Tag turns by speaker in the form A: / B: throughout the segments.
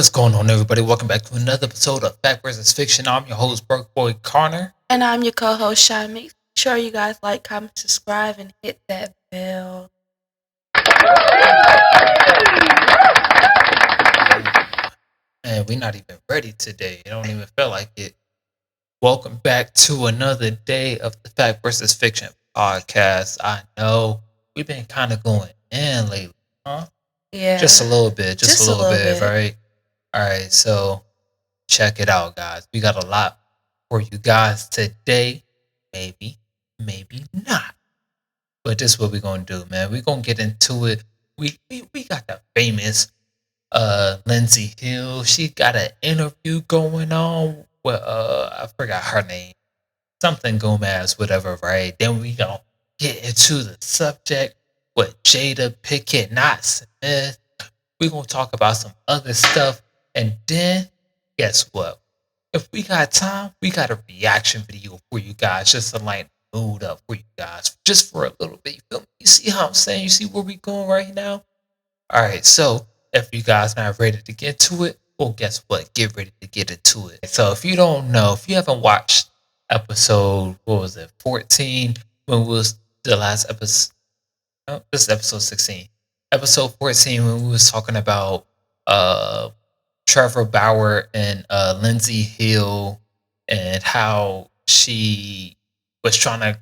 A: What's going on, everybody? Welcome back to another episode of Fact vs. Fiction. I'm your host, Broke Boy Connor.
B: And I'm your co-host, Shy. Make sure you guys like, comment, subscribe, and hit that bell.
A: Man, we're not even ready today. It don't even feel like it. Welcome back to another day of the Fact vs. Fiction podcast. I know we've been kind of going in lately, huh?
B: Yeah.
A: Just a little bit, right? All right, so check it out, guys. We got a lot for you guys today. Maybe not. But this is what we're going to do, man. We're going to get into it. We got the famous Lindsay Hill. She got an interview going on with, I forgot her name. Something Gomez, whatever, right? Then we going to get into the subject with Jada Pinkett, not Smith. We're going to talk about some other stuff. And then, guess what? If we got time, we got a reaction video for you guys, just to lighten the mood up for you guys, just for a little bit. You feel me? You see how I'm saying? You see where we going right now? All right, so if you guys not ready to get to it, well, guess what? Get ready to get into it. So if you don't know, if you haven't watched episode, 14, when was the last episode? Oh, this is episode 16. Episode 14, when we was talking about Trevor Bauer and Lindsay Hill and how she was trying to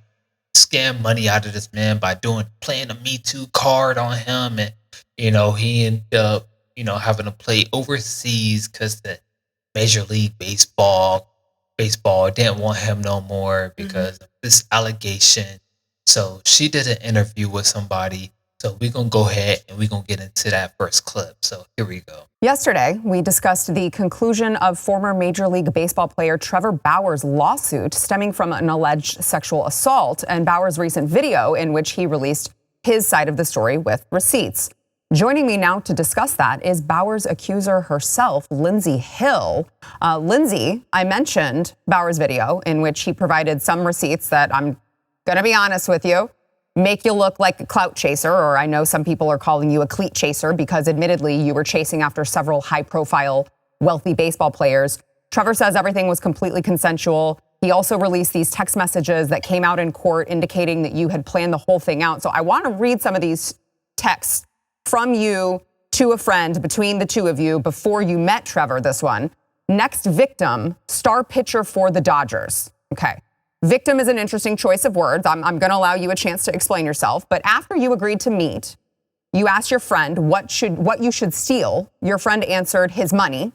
A: scam money out of this man by playing a Me Too card on him, and he ended up having to play overseas because the Major League Baseball didn't want him no more because of this allegation. So she did an interview with somebody. So we're going to go ahead and we're going to get into that first clip. So here we go.
C: Yesterday, we discussed the conclusion of former Major League Baseball player Trevor Bauer's lawsuit stemming from an alleged sexual assault and Bauer's recent video in which he released his side of the story with receipts. Joining me now to discuss that is Bauer's accuser herself, Lindsay Hill. Lindsay, I mentioned Bauer's video in which he provided some receipts that, I'm going to be honest with you, make you look like a clout chaser, or I know some people are calling you a cleat chaser because admittedly you were chasing after several high-profile, wealthy baseball players. Trevor says everything was completely consensual. He also released these text messages that came out in court indicating that you had planned the whole thing out. So I want to read some of these texts from you to a friend between the two of you before you met Trevor, this one. Next victim, star pitcher for the Dodgers. Okay. Victim is an interesting choice of words. I'm going to allow you a chance to explain yourself. But after you agreed to meet, you asked your friend what you should steal. Your friend answered his money.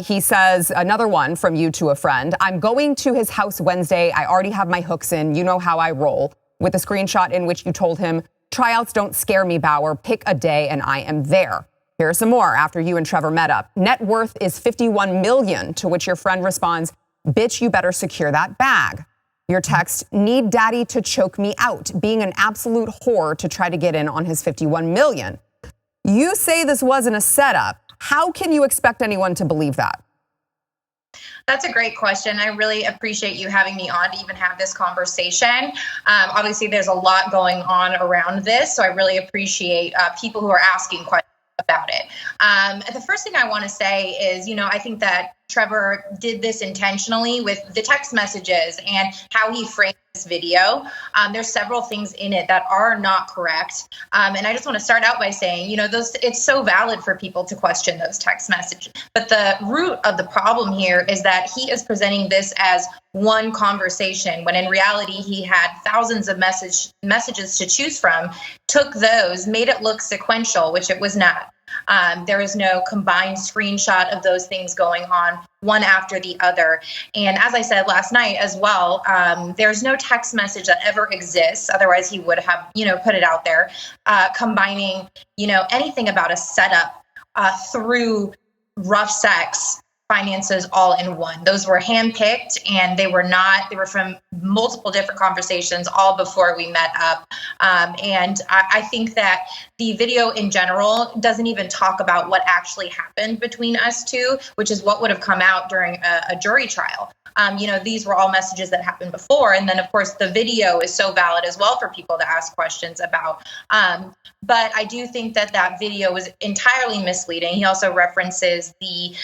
C: He says, another one from you to a friend, I'm going to his house Wednesday. I already have my hooks in. You know how I roll. With a screenshot in which you told him, tryouts don't scare me, Bauer. Pick a day and I am there. Here are some more after you and Trevor met up. Net worth is $51 million, to which your friend responds, bitch, you better secure that bag. Your text, need daddy to choke me out, being an absolute whore to try to get in on his $51 million. You say this wasn't a setup. How can you expect anyone to believe that?
D: That's a great question. I really appreciate you having me on to even have this conversation. Obviously, there's a lot going on around this, so I really appreciate people who are asking questions about it. The first thing I want to say is, I think that Trevor did this intentionally with the text messages and how he framed this video. There's several things in it that are not correct. And I just want to start out by saying, it's so valid for people to question those text messages. But the root of the problem here is that he is presenting this as one conversation, when in reality, he had thousands of messages to choose from, took those, made it look sequential, which it was not. There is no combined screenshot of those things going on one after the other. And as I said last night as well, there's no text message that ever exists. Otherwise, he would have, put it out there, combining, anything about a setup through rough sex, finances all in one. Those were handpicked, and they were from multiple different conversations all before we met up. And I think that the video in general doesn't even talk about what actually happened between us two, which is what would have come out during a jury trial. these were all messages that happened before. And then, of course, the video is so valid as well for people to ask questions about. But I do think that video was entirely misleading. He also references the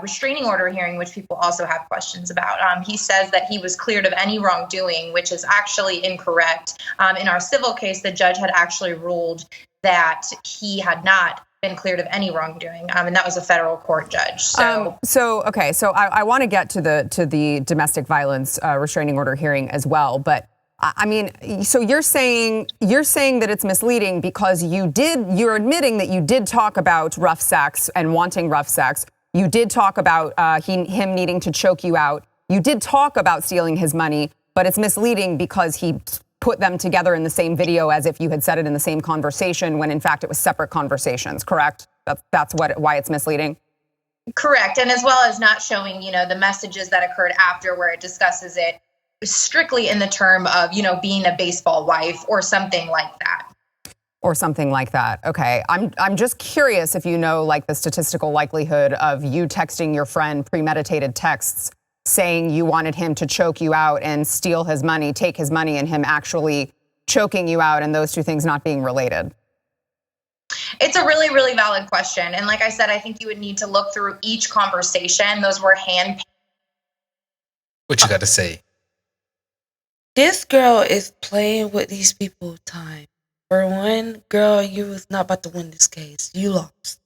D: restraining order hearing, which people also have questions about. He says that he was cleared of any wrongdoing, which is actually incorrect. In our civil case, the judge had actually ruled that he had not been cleared of any wrongdoing, and that was a federal court judge.
C: So I want to get to the domestic violence restraining order hearing as well, but I mean, so you're saying that it's misleading because you're admitting that you did talk about rough sex and wanting rough sex. You did talk about him needing to choke you out. You did talk about stealing his money, but it's misleading because he put them together in the same video as if you had said it in the same conversation when in fact it was separate conversations, correct? That's why it's misleading?
D: Correct. And as well as not showing, the messages that occurred after where it discusses it strictly in the term of, being a baseball wife or something like that.
C: Or something like that. Okay. I'm just curious if you know like the statistical likelihood of you texting your friend premeditated texts saying you wanted him to choke you out and steal his money, take his money, and him actually choking you out, and those two things not being related?
D: It's a really, really valid question. And like I said, I think you would need to look through each conversation. Those were hand.
A: What you got to say?
B: This girl is playing with these people time. For one, girl, you was not about to win this case. You lost.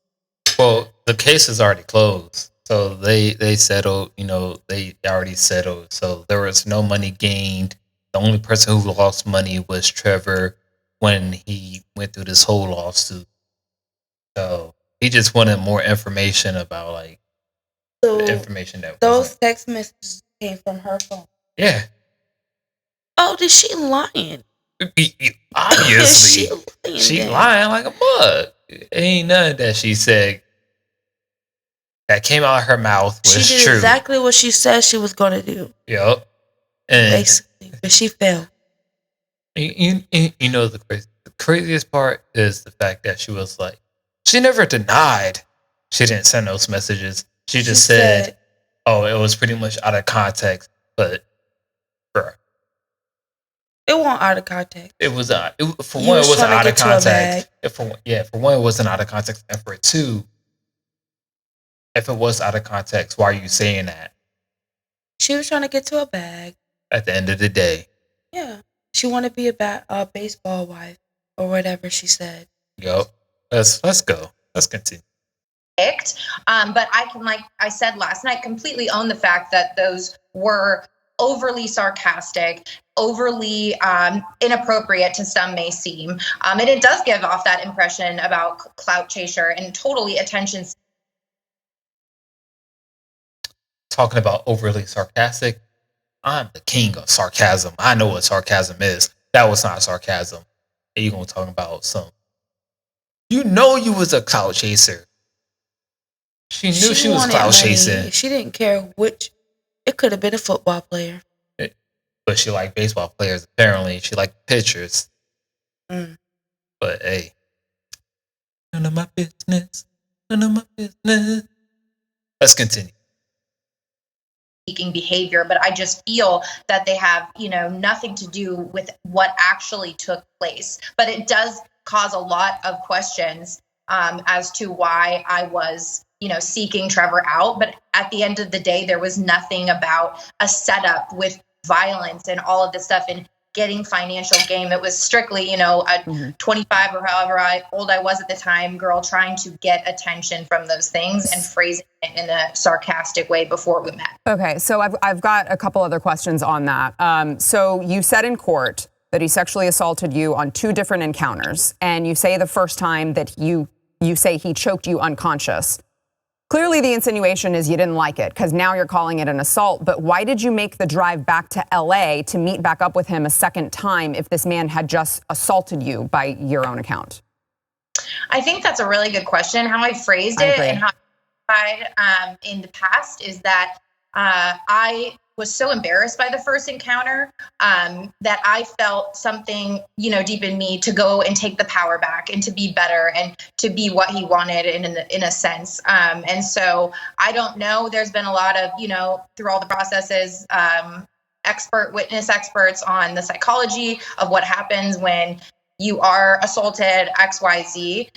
A: Well, the case is already closed. So they settled, they already settled. So there was no money gained. The only person who lost money was Trevor when he went through this whole lawsuit. So he just wanted more information about the information that
B: those text messages came from her phone.
A: Yeah.
B: Oh, did she lying?
A: Obviously, she lying like a bug. Ain't none that she said that came out of her mouth was true.
B: She did exactly what she said she was going to do.
A: Yep. And
B: basically, but she failed.
A: The craziest part is the fact that she was like, she never denied she didn't send those messages. She just said, oh, it was pretty much out of context. But, bruh.
B: It wasn't out of context.
A: It was for one, it wasn't out of context. For one, it wasn't out of context, and for two, if it was out of context, why are you saying that?
B: She was trying to get to a bag.
A: At the end of the day.
B: Yeah, she wanted to be a baseball wife or whatever she said.
A: Yup. Let's go. Let's continue.
D: But I can, like I said last night, completely own the fact that those were overly sarcastic, overly inappropriate to some may seem. And it does give off that impression about clout chaser and totally attention.
A: Talking about overly sarcastic, I'm the king of sarcasm. I know what sarcasm is. That was not sarcasm. And you're going to talk about some. You was a clout chaser. She knew she was clout chasing.
B: She didn't care which. It could have been a football player.
A: But she liked baseball players, apparently. She liked pitchers. But hey, none of my business. None of my business. Let's continue.
D: Seeking behavior, but I just feel that they have, nothing to do with what actually took place. But it does cause a lot of questions as to why I was, seeking Trevor out. But at the end of the day, there was nothing about a setup with violence and all of this stuff and getting financial gain. It was strictly, a 25 or however old I was at the time, girl trying to get attention from those things and phrasing it in a sarcastic way before we met.
C: Okay, so I've got a couple other questions on that. So you said in court that he sexually assaulted you on 2 different encounters, and you say the first time that you say he choked you unconscious. Clearly, the insinuation is you didn't like it because now you're calling it an assault. But why did you make the drive back to L.A. to meet back up with him a second time if this man had just assaulted you by your own account?
D: I think that's a really good question. How I phrased it and how I tried in the past is that I was so embarrassed by the first encounter that I felt something, deep in me to go and take the power back and to be better and to be what he wanted in a sense. And so I don't know. There's been a lot of, through all the processes, witness experts on the psychology of what happens when you are assaulted, XYZ.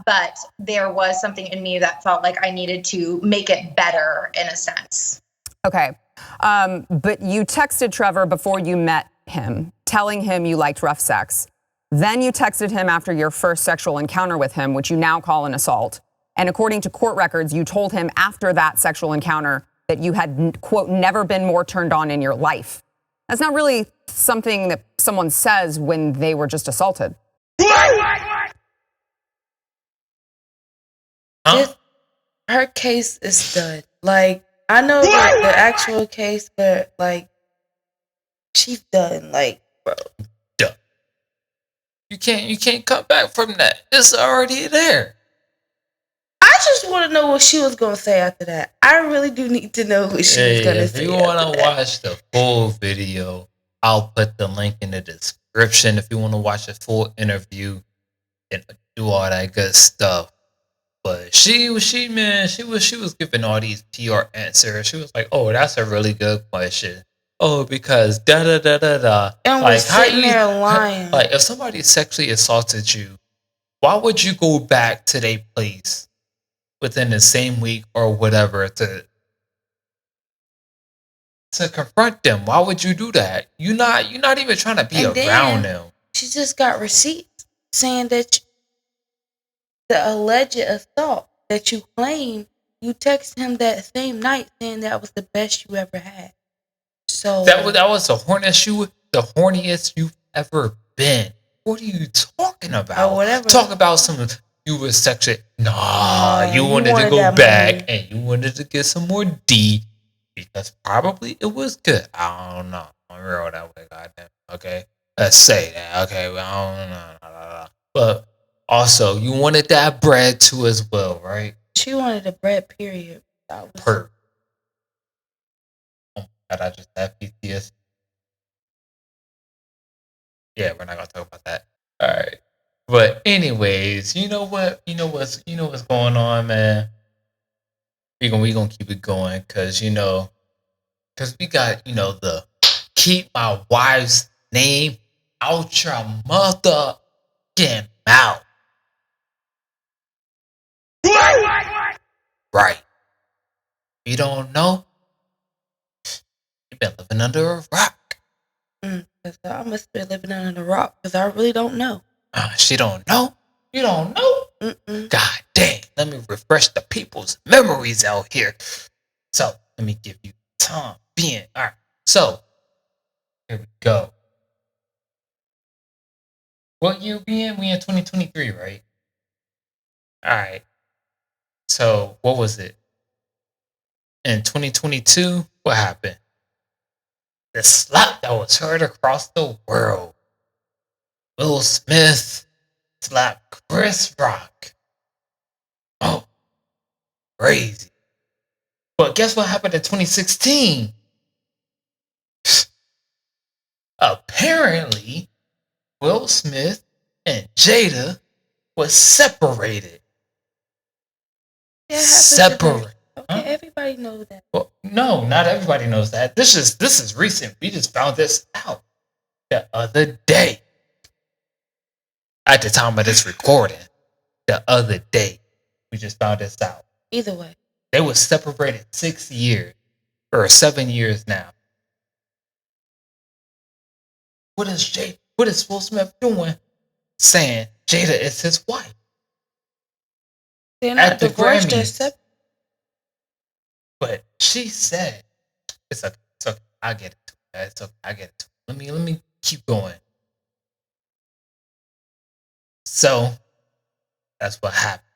D: But there was something in me that felt like I needed to make it better in a sense.
C: Okay. But you texted Trevor before you met him, telling him you liked rough sex. Then you texted him after your first sexual encounter with him, which you now call an assault. And according to court records, you told him after that sexual encounter that you had, quote, never been more turned on in your life. That's not really something that someone says when they were just assaulted.
B: Her case is done. Like, I know the actual case, but like, she's done. Like, bro,
A: Duh. You can't come back from that. It's already there.
B: I just want to know what she was going to say after that. I really do need to know what she was going to say.
A: If you want to watch the full video, I'll put the link in the description. If you want to watch a full interview and do all that good stuff. But she was giving all these PR answers. She was like, "Oh, that's a really good question. Oh, because da da da da da."
B: And
A: like,
B: was sitting there lying.
A: Like, if somebody sexually assaulted you, why would you go back to their place within the same week or whatever to confront them? Why would you do that? You're not even trying to be around them.
B: She just got receipts saying that the alleged assault that you claim, you texted him that same night saying that was the best you ever had. So
A: that was the horniest you've ever been. What are you talking about?
B: Or whatever.
A: Talk about some you were sexual. Nah, you wanted to go back and you wanted to get some more D because probably it was good. I don't know. I'm real that way, goddamn. Okay, let's say that. Okay, well, I don't know. But also, you wanted that bread too as well, right?
B: She wanted a bread, period.
A: Oh my God, I just had PTSD. Yeah, we're not gonna talk about that. All right. But anyways, you know what's going on, man. We gonna keep it going because we got the keep my wife's name out your motherfucking mouth. Right. You don't know? You've been living under a rock.
B: I must be living under a rock because I really don't know.
A: She don't know? You don't know?
B: Mm-mm.
A: God dang. Let me refresh the people's memories out here. So, let me give you time being. All right. So, here we go. What year we in? We in 2023, right? All right. So, what was it? In 2022, what happened? The slap that was heard across the world. Will Smith slapped Chris Rock. Oh, crazy. But guess what happened in 2016? Apparently, Will Smith and Jada was separated. Separate.
B: Okay, everybody knows that.
A: Well, no, not everybody knows that. This is recent. We just found this out the other day. At the time of this recording, the other day, we just found this out.
B: Either way,
A: they were separated 6 years or 7 years now. What is Will Smith doing? Saying Jada is his wife.
B: They're not divorced. They're separate.
A: But she said, "It's okay. It's okay. I get it. It's okay. I get it. Let me keep going." So that's what happened.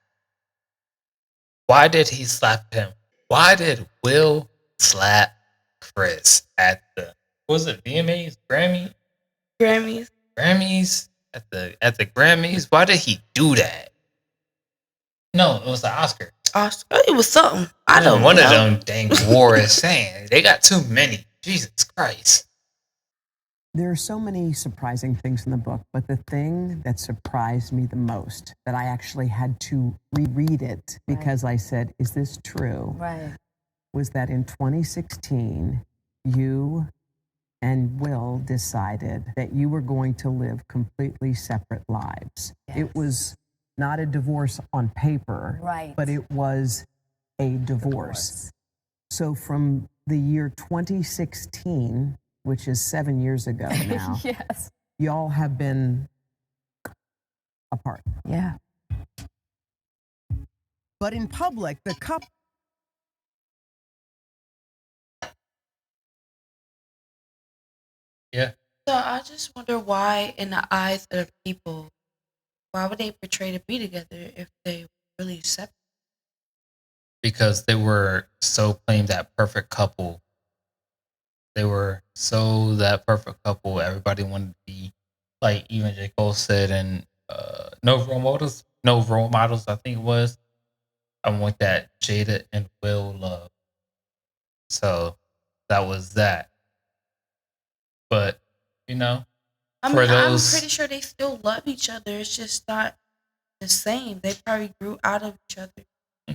A: Why did he slap him? Why did Will slap Chris at the VMAs, Grammys at the Grammys? Why did he do that? No, it was the Oscars.
B: Oscar. It was something. I don't
A: One
B: know.
A: of them dang war is saying they got too many. Jesus Christ.
E: There are so many surprising things in the book, but the thing that surprised me the most, that I actually had to reread it because I said, is this true?
B: Right.
E: Was that in 2016, you and Will decided that you were going to live completely separate lives.
B: Yes.
E: It was not a divorce on paper,
B: Right.
E: but it was a divorce. So from the year 2016, which is 7 years ago now,
C: Yes.
E: y'all have been apart.
B: Yeah.
E: But in public, the couple.
A: Yeah.
B: So I just wonder why, in the eyes of people, why would they portray to be together if they were really separate?
A: Because they were so playing that perfect couple. They were so that perfect couple. Everybody wanted to be like, even J. Cole said, and no role models, I think it was. I want that Jada and Will love. So that was that. But,
B: I mean, I'm pretty sure they still love each other. It's just not the same. They probably grew out of each other.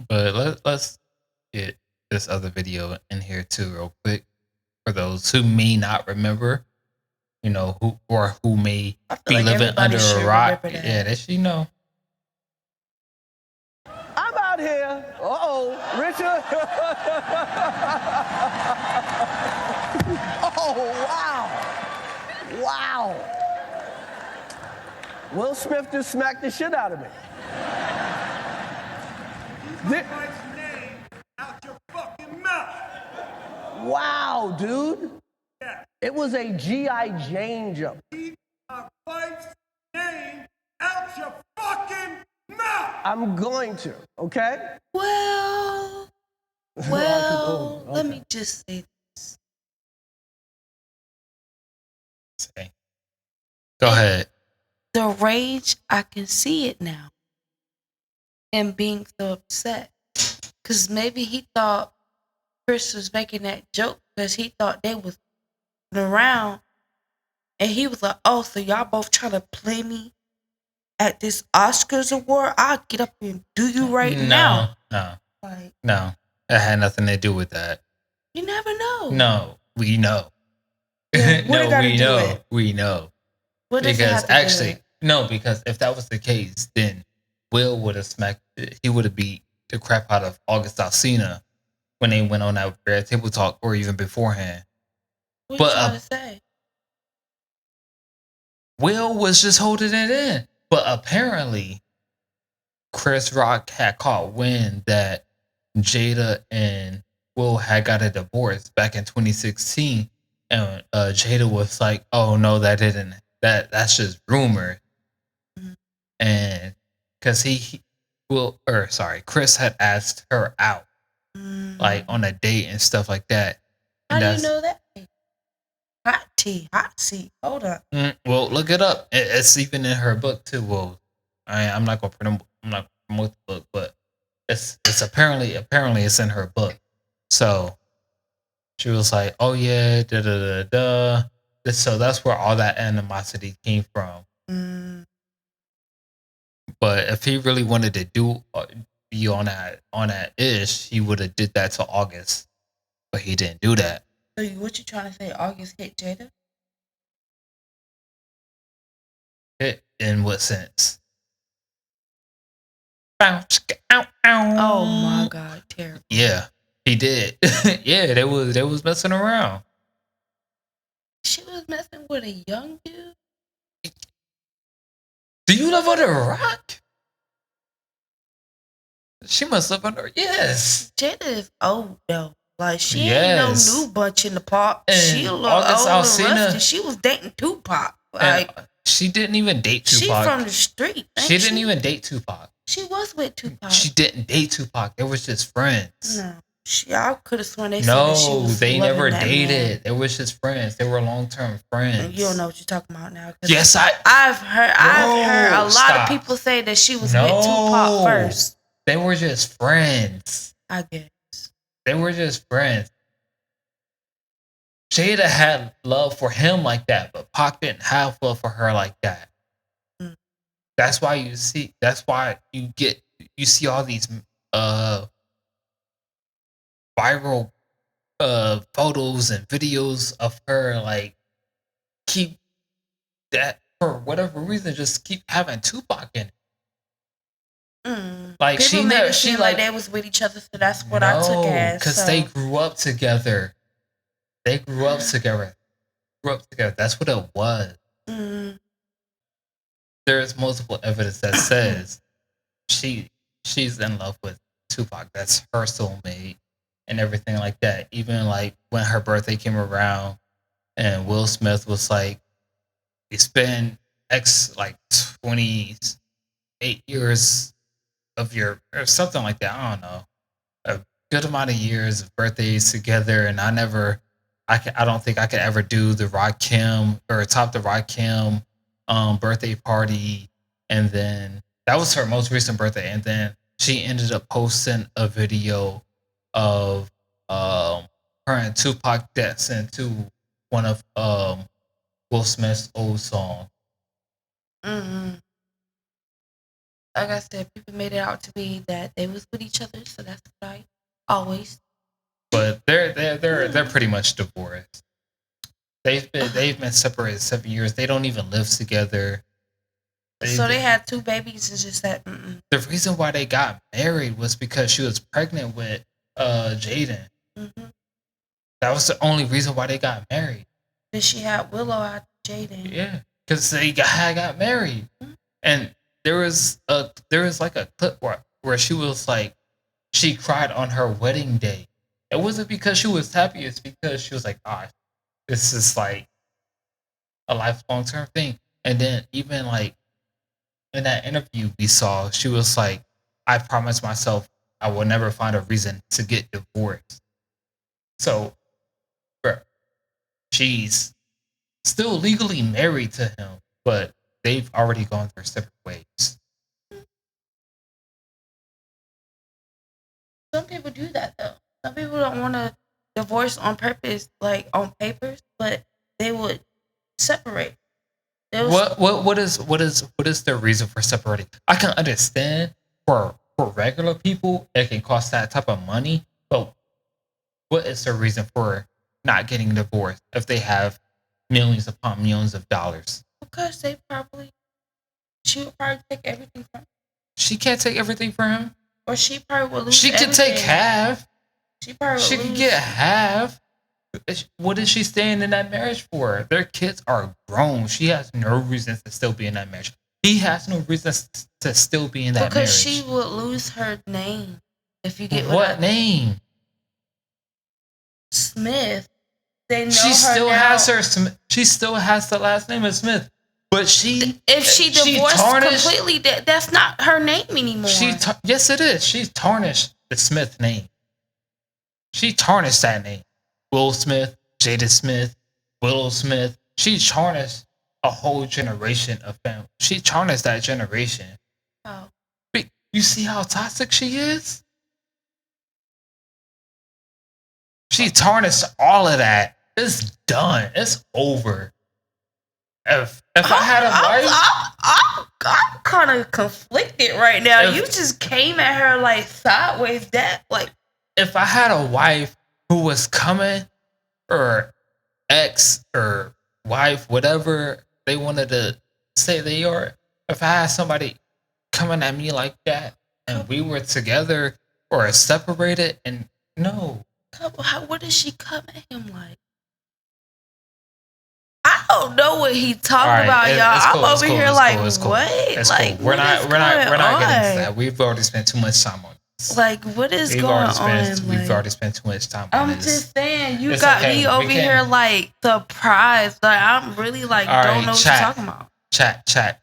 A: But let's get this other video in here too, real quick, for those who may not remember, who may be
B: like
A: living under a rock.
B: That.
A: Yeah, they should know.
F: I'm out here. Richard. Oh, wow. Wow. Will Smith just smacked the shit out of me.
G: Name out your fucking mouth.
F: Wow, dude. Yeah. It was a G.I. Jane jump.
G: Keep my wife's name out your fucking mouth.
F: I'm going to, okay?
B: Well,
F: Okay.
B: Let me just say this.
A: Say. Go ahead.
B: The rage, I can see it now. And being so upset. Because maybe he thought Chris was making that joke because he thought they was around. And he was like, oh, so y'all both trying to play me at this Oscars award? I'll get up and do you now.
A: No. It had nothing to do with that.
B: You never know.
A: No, we know.
B: Yeah,
A: We know.
B: What does it have to do with?
A: No, because if that was the case, then Will would have smacked it. He would have beat the crap out of August Alsina when they went on that Red Table Talk, or even beforehand.
B: What are you trying to say?
A: Will was just holding it in. But apparently, Chris Rock had caught wind that Jada and Will had got a divorce back in 2016. And Jada was like, oh, no, that's just rumor.
B: Mm-hmm.
A: And because Chris had asked her out, like on a date and stuff like that.
B: How do you know that? Hot seat. Hold on.
A: Well, look it up. It's even in her book too. Well, I'm not gonna promote the book, but it's apparently it's in her book. So she was like, "Oh yeah, da da da da." So that's where all that animosity came from. But if he really wanted to be on that ish, he would have did that till August. But he didn't do that.
B: So what you trying to say? August hit Jada?
A: In what sense?
B: Oh my God, terrible.
A: Yeah, he did. Yeah, they was messing around.
B: She was messing with a young dude?
A: Do you live under a rock? She must live under. Yes.
B: Jada is old though. Like she ain't no new bunch in the pop.
A: And
B: she a little
A: August
B: old and
A: Alsina,
B: rusty. She was dating Tupac. Like
A: she didn't even date Tupac.
B: She from the street.
A: She didn't even date Tupac.
B: She was with Tupac.
A: She didn't date Tupac. They was just friends.
B: No. I could have sworn they said that she was
A: they never dated.
B: Man.
A: They was just friends. They were long-term friends.
B: And you don't know what you're talking about now.
A: Yes,
B: I've heard a lot of people say that she was with Tupac first.
A: They were just friends.
B: I guess.
A: They were just friends. Jada had love for him like that, but Pac didn't have love for her like that.
B: Mm.
A: That's why you see see all these viral photos and videos of her like keep that for whatever reason just keep having Tupac in it. Like
B: People
A: she
B: made
A: never
B: it
A: she
B: seem like they was with each other, so that's what I took as.
A: because
B: So.
A: they grew up together. They grew up together. That's what it was.
B: Mm.
A: There is multiple evidence that says she's in love with Tupac. That's her soulmate and everything like that. Even like when her birthday came around and Will Smith was like, "We spend X like 28 years of your," or something like that. I don't know, a good amount of years of birthdays together, and I don't think I could ever do the Rakim or top the Rakim birthday party. And then that was her most recent birthday, and then she ended up posting a video of her and Tupac dancing to one of Will Smith's old songs.
B: Mm-hmm. Like I said, people made it out to be that they was with each other, so that's what I always.
A: But they're pretty much divorced. They've been separated 7 years. They don't even live together.
B: So they had 2 babies and just said.
A: The reason why they got married was because she was pregnant with Jaden.
B: Mm-hmm.
A: That was the only reason why they got married.
B: Then she had Willow out Jaden.
A: Yeah, because they got married, and there was like a clip where she was like, she cried on her wedding day. It wasn't because she was happy. It's because she was like, "Ah, this is like a lifelong term thing." And then even like in that interview we saw, she was like, "I promised myself I will never find a reason to get divorced." So, she's still legally married to him, but they've already gone their separate ways.
B: Some people do that though. Some people don't want to divorce on purpose, like on papers, but they would separate.
A: What is their reason for separating? I can understand for regular people it can cost that type of money, but what is their reason for not getting divorced if they have millions upon millions of dollars?
B: Because she would probably take everything from him.
A: She can't take everything from him.
B: Or she probably would lose.
A: She could take half.
B: She probably
A: she could get half. What is she staying in that marriage for? Their kids are grown. She has no reason to still be in that marriage. He has no reason to still be in that marriage.
B: Because she would lose her name if you get
A: what name?
B: Smith. They know
A: she still has her. She still has the last name of Smith. But
B: if she divorced completely, that's not her name anymore.
A: Yes, it is. She tarnished the Smith name. She tarnished that name. Will Smith, Jada Smith, Willow Smith. She tarnished a whole generation of family. She tarnished that generation.
B: Oh.
A: You see how toxic she is? She tarnished all of that. It's done. It's over. If I had a wife,
B: I'm kind of conflicted right now. You just came at her like sideways.
A: If I had a wife who was coming, or ex or wife, whatever they wanted to say they are, if I had somebody coming at me like that and we were together or separated, and no.
B: What does she come at him like? I don't know what he talking about, y'all. I'm over here like, what?
A: It's cool. We're not getting into that. We've already spent too much time on this.
B: Like, what is going on?
A: We've already spent too much time on this.
B: I'm just saying, you got me over here like surprised. Like, I'm really like, don't know what you're talking about.
A: Chat.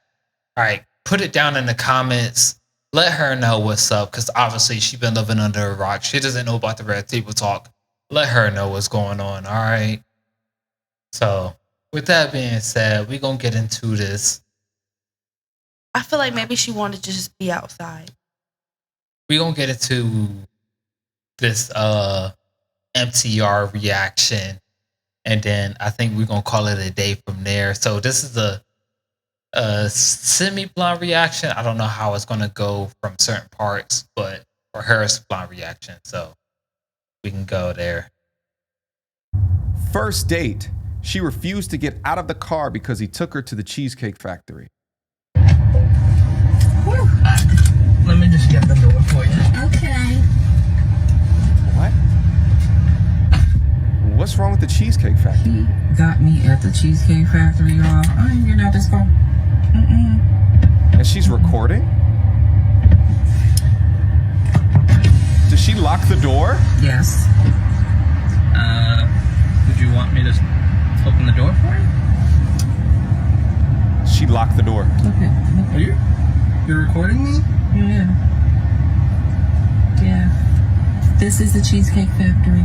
A: All right, put it down in the comments. Let her know what's up, because obviously she's been living under a rock. She doesn't know about the Red Table Talk. Let her know what's going on, all right? So, with that being said, we're going to get into this.
B: I feel like maybe she wanted to just be outside.
A: we're gonna get into this MTR reaction, and then I think we're gonna call it a day from there. So this is a semi-blind reaction. I don't know how it's gonna go from certain parts, but for her it's blind reaction. So we can go there.
H: First date. She refused to get out of the car because he took her to the Cheesecake Factory.
I: Let me just get the door for you. Okay.
H: What? What's wrong with the Cheesecake Factory?
I: He got me at the Cheesecake Factory, y'all. I ain't getting out this car.
H: And she's recording? Does she lock the door?
I: Yes. Would you want me to open the door for you?
H: She locked the door.
I: Okay. Are you're recording me? Yeah. Yeah. This is the Cheesecake Factory.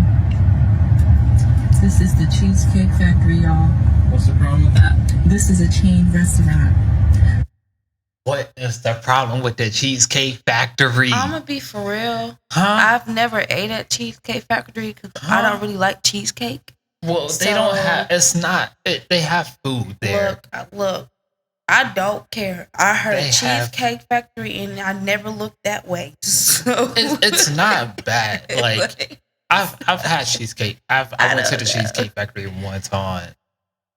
I: This is the Cheesecake Factory, y'all. What's the problem with that? This is a chain restaurant.
A: What is the problem with the Cheesecake Factory?
B: I'm gonna be for real.
A: Huh?
B: I've never ate at Cheesecake Factory because I don't really like cheesecake.
A: Well, they don't have. It's not. They have food there.
B: Look. I don't care. I heard
A: They
B: Cheesecake Factory and I never looked that way. So
A: It's not bad. Like I've had cheesecake. I went to the Cheesecake Factory one time,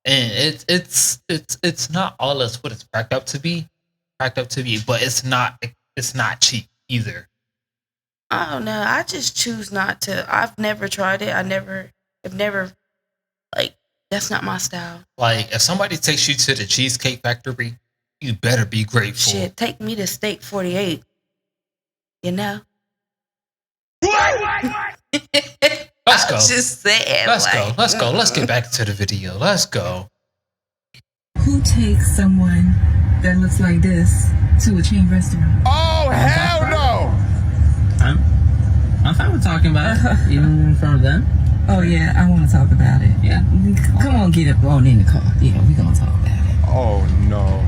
A: and it's not all that's what it's cracked up to be, but it's not cheap either.
B: I don't know. I just choose not to. I've never tried it. I've never like. That's not my style.
A: Like, if somebody takes you to the Cheesecake Factory, you better be grateful.
B: Shit, take me to Steak 48. You know?
A: Let's go.
B: Just saying.
A: Let's go. Let's get back to the video. Let's go.
I: Who takes someone that looks like this to a chain restaurant?
H: Oh, hell no!
I: I'm fine with talking about it, even in front of them. Oh, yeah, I want to talk about it. Yeah. Come on, get up on in the car. Yeah, we're going to talk about it.
H: Oh, no.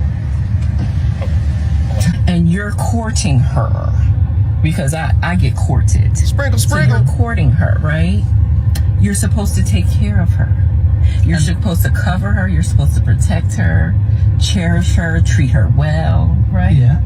I: And you're courting her. Because I get courted.
H: Sprinkle.
I: So you're courting her, right? You're supposed to take care of her. You're supposed to cover her. You're supposed to protect her, cherish her, treat her well, right? Yeah.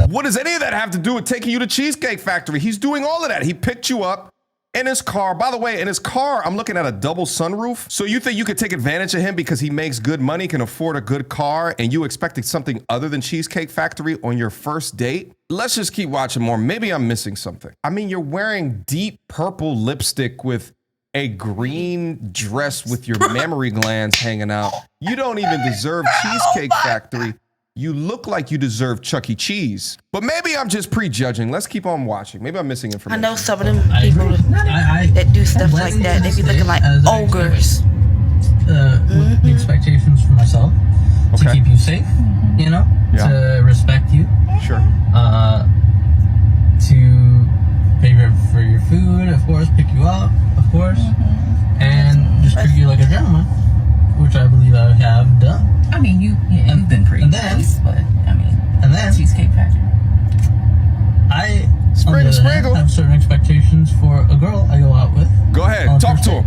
H: What does any of that have to do with taking you to Cheesecake Factory? He's doing all of that. He picked you up in his car. By the way, in his car, I'm looking at a double sunroof. So you think you could take advantage of him because he makes good money, can afford a good car, and you expected something other than Cheesecake Factory on your first date? Let's just keep watching more. Maybe I'm missing something. I mean, you're wearing deep purple lipstick with a green dress with your mammary glands hanging out. You don't even deserve Cheesecake Factory. You look like you deserve Chuck E. Cheese. But maybe I'm just prejudging. Let's keep on watching. Maybe I'm missing information.
B: I know some of them people that do stuff like that. They be looking like ogres.
I: With the expectations for myself to keep you safe, you know, to respect you.
H: Sure.
I: To pay for your food, of course, pick you up, of course, and just treat you like a gentleman, which I believe I have done. I mean, you've been pretty nice, but I mean, and then Cheesecake Factory. I have certain expectations for a girl I go out with.
H: Go ahead, talk to him.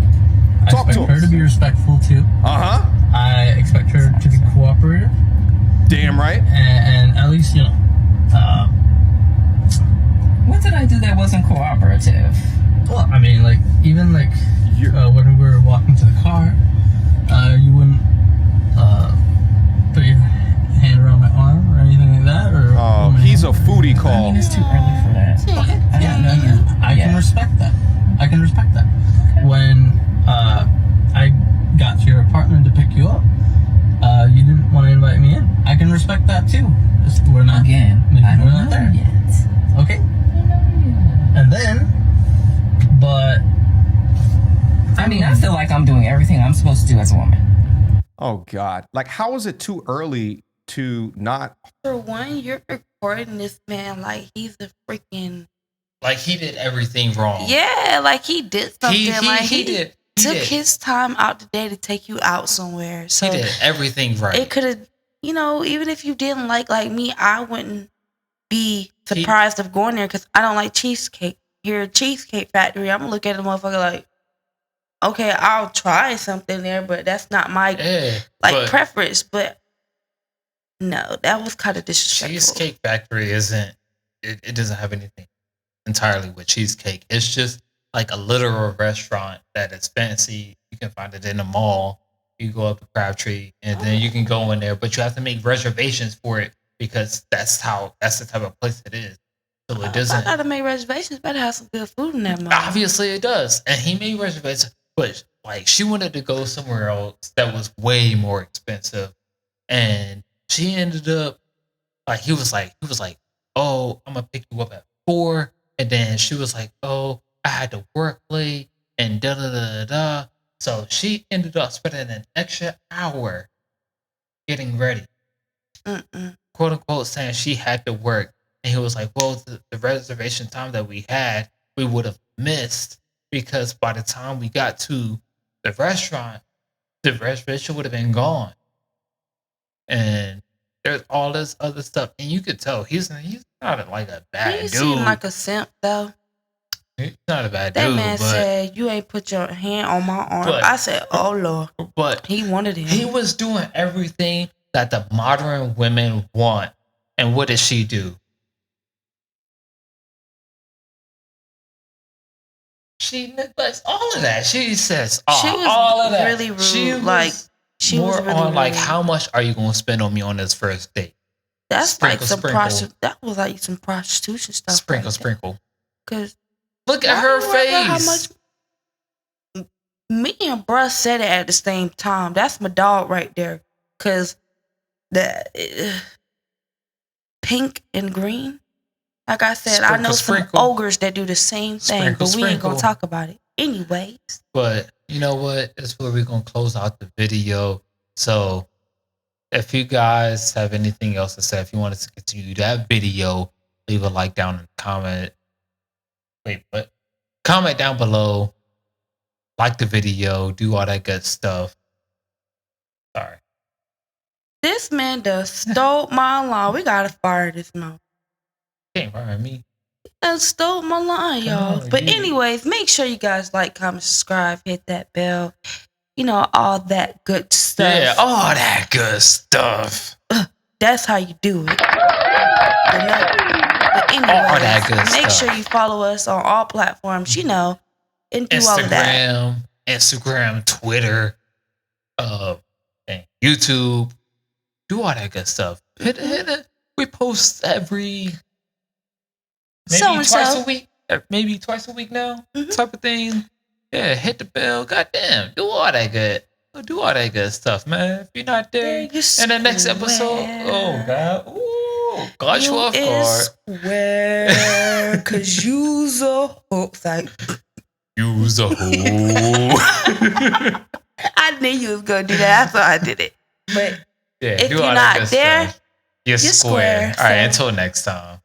I: I expect her to be respectful too. I expect her to be cooperative.
H: Damn right.
I: And at least, you know, what did I do that wasn't cooperative? Well, I mean, like, even like when we were walking to the car, you wouldn't put your hand around my arm or anything like that, or
H: he's a foodie call.
I: I mean, it's too early for that. Okay. I can respect that. When I got to your apartment to pick you up, you didn't want to invite me in. I can respect that too. We're not we're not there yet. Okay. And then, but I mean, I feel like I'm doing everything I'm supposed to do as a woman.
H: Oh God! Like, how is it too early to not?
B: For one, you're recording this man like he's a freaking.
A: Like he did everything wrong.
B: Yeah, like he did something.
A: He
B: took his time out today to take you out somewhere. So
A: he did everything right.
B: It could have, you know, even if you didn't like me, I wouldn't be surprised of going there because I don't like cheesecake. Here at Cheesecake Factory, I'm gonna look at the motherfucker like, okay, I'll try something there, but that's not my preference. But no, that was kind of disrespectful.
A: Cheesecake Factory isn't. It doesn't have anything entirely with cheesecake. It's just like a literal restaurant that is fancy. You can find it in the mall. You go up to Crabtree, and then you can go in there, but you have to make reservations for it because that's the type of place it is. So it doesn't.
B: I gotta make reservations. Better have some good food in that mall.
A: Obviously, it does, and he made reservations, but like she wanted to go somewhere else that was way more expensive, and she ended up like he was like, oh, I'm gonna pick you up at 4, and then she was like, oh, I had to work late, and da da da da. So she ended up spending an extra hour getting ready, quote unquote, saying she had to work. And he was like, well, the reservation time that we had, we would have missed because by the time we got to the restaurant, the reservation would have been gone. And there's all this other stuff. And you could tell he's not like a bad dude.
B: He seemed like a simp, though.
A: He's not a bad
B: dude. That
A: but
B: man said, you ain't put your hand on my arm. I said, oh, Lord.
A: But
B: he wanted him.
A: He was doing everything that the modern women want. And what did she do? She neglects all of that. She says all of that.
B: Really rude.
A: She was
B: she
A: more
B: was really
A: on like,
B: rude.
A: how much are you going to spend on me on this first date?
B: That's like some prostitution. That was like some prostitution stuff.
A: Sprinkle.
B: Because
A: look at her face.
B: How much? Me and bruh said it at the same time. That's my dog right there. Because the pink and green. Like I said, I know some ogres that do the same thing, but we ain't going to talk about it anyways.
A: But you know what? That's where we're going to close out the video. So if you guys have anything else to say, if you want us to continue that video, leave a like down in the comment. Wait, what? Comment down below. Like the video. Do all that good stuff. Sorry.
B: This man done stole my line. We got to fire this man.
A: Can't fire me.
B: He stole my line, y'all. But anyways, make sure you guys like, comment, subscribe, hit that bell. You know, all that good stuff.
A: Yeah, all that good stuff.
B: That's how you do it. But anyways,
A: all that good
B: make
A: stuff.
B: sure you follow us on all platforms, you know, and do all of that.
A: Instagram, Twitter, and YouTube. Do all that good stuff. Hit it. We post every twice a week. Maybe twice a week now. Type of thing. Yeah, hit the bell. Goddamn. Do all that good. Do all that good stuff, man. If you're not there in the next episode, oh God. Ooh, got you off guard.
B: Swear, cause you's a hoe.
A: You's a hoe.
B: I knew you was gonna do that. That's why I did it. But
A: yeah,
B: if you're not there,
A: you're square. All right, until next time.